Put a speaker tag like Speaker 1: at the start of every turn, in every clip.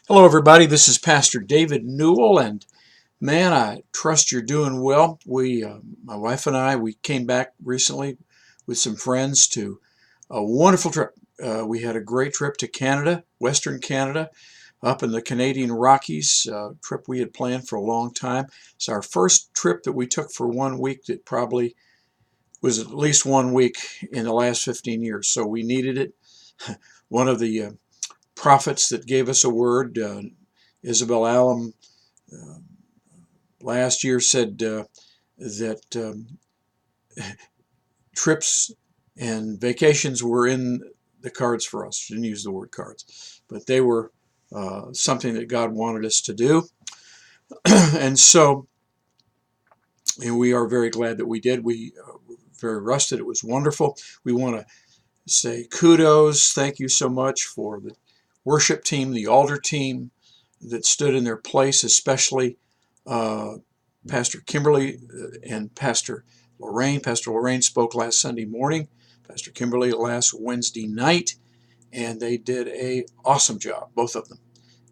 Speaker 1: Hello, everybody. This is Pastor David Newell, and man, I trust you're doing well. My wife and I, we came back recently with some friends to a wonderful trip. We had a great trip to Canada, Western Canada, up in the Canadian Rockies, a trip we had planned for a long time. It's our first trip that we took for 1 week that probably was at least 1 week in the last 15 years, so we needed it. One of the prophets that gave us a word, Isabel Allen, uh, last year said that trips and vacations were in the cards for us. She didn't use the word cards, but they were something that God wanted us to do. And we are very glad that we did. We were very rested. It was wonderful. We want to say kudos. Thank you so much for the worship team, the altar team that stood in their place, especially Pastor Kimberly and Pastor Lorraine. Pastor Lorraine spoke last Sunday morning, Pastor Kimberly last Wednesday night, and they did an awesome job, both of them.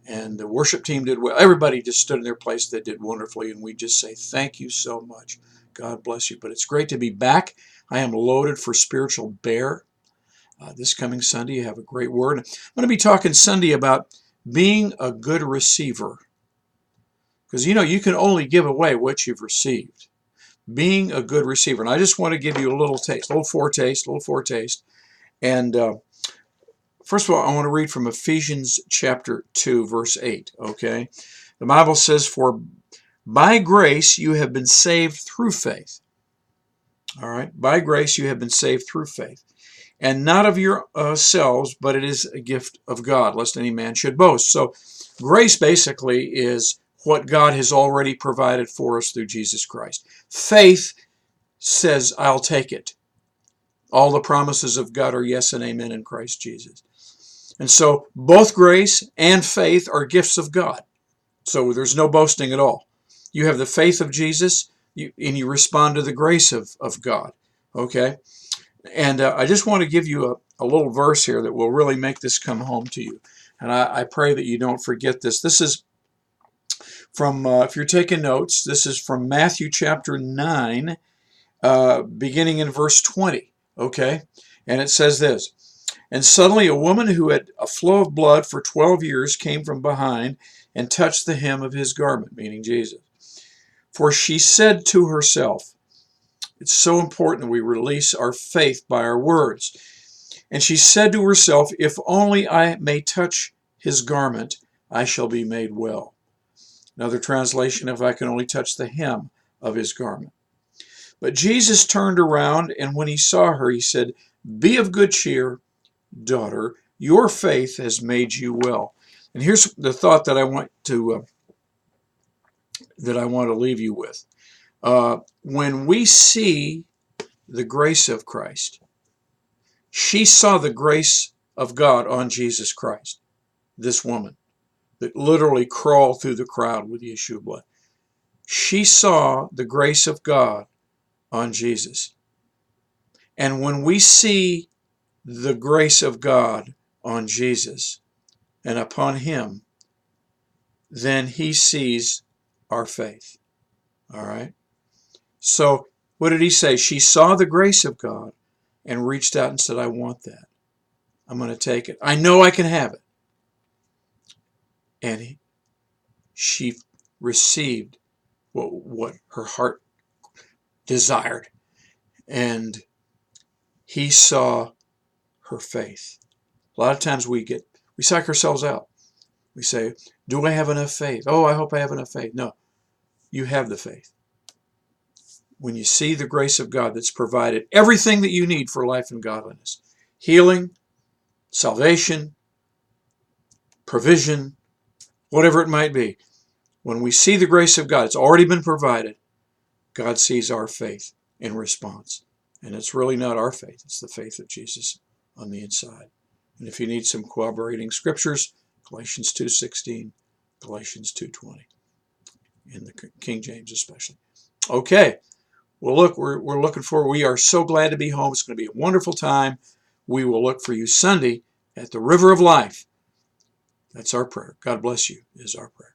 Speaker 1: And the worship team did well. Everybody just stood in their place. They did wonderfully, and we just say thank you so much. God bless you. But it's great to be back. I am loaded for spiritual bear. This coming Sunday, you have a great word. I'm going to be talking Sunday about being a good receiver. Because you can only give away what you've received. Being a good receiver. And I just want to give you a little taste, a little foretaste. And first of all, I want to read from Ephesians chapter 2, verse 8. Okay? The Bible says, "For by grace you have been saved through faith." All right? By grace you have been saved through faith. "And not of yourselves, but it is a gift of God, lest any man should boast." So grace basically is what God has already provided for us through Jesus Christ. Faith says, I'll take it. All the promises of God are yes and amen in Christ Jesus. And so both grace and faith are gifts of God. So there's no boasting at all. You have the faith of Jesus, and you respond to the grace of God. Okay? And I just want to give you a little verse here that will really make this come home to you. And I pray that you don't forget this. This is from, if you're taking notes, this is from Matthew chapter 9, beginning in verse 20. Okay? And it says this: "And suddenly a woman who had a flow of blood for 12 years came from behind and touched the hem of his garment," meaning Jesus. "For she said to herself," it's so important that we release our faith by our words. "And she said to herself, if only I may touch his garment, I shall be made well." Another translation, if I can only touch the hem of his garment. "But Jesus turned around, and when he saw her, he said, be of good cheer, daughter, your faith has made you well." And here's the thought that I want to leave you with. When we see the grace of Christ, she saw the grace of God on Jesus Christ, this woman that literally crawled through the crowd with the issue of blood. She saw the grace of God on Jesus. And when we see the grace of God on Jesus and upon him, then he sees our faith. All right? So what did he say? She saw the grace of God and reached out and said, I want that. I'm going to take it. I know I can have it. And she received what her heart desired. And he saw her faith. A lot of times we psych ourselves out. We say, do I have enough faith? Oh, I hope I have enough faith. No, you have the faith. When you see the grace of God that's provided everything that you need for life and godliness, healing, salvation, provision, whatever it might be, when we see the grace of God, it's already been provided, God sees our faith in response. And it's really not our faith, it's the faith of Jesus on the inside. And if you need some corroborating scriptures, Galatians 2:16, Galatians 2:20, in the King James especially. Okay, well look, we're looking forward. We are so glad to be home. It's going to be a wonderful time. We will look for you Sunday at the River of Life. That's our prayer. God bless you is our prayer.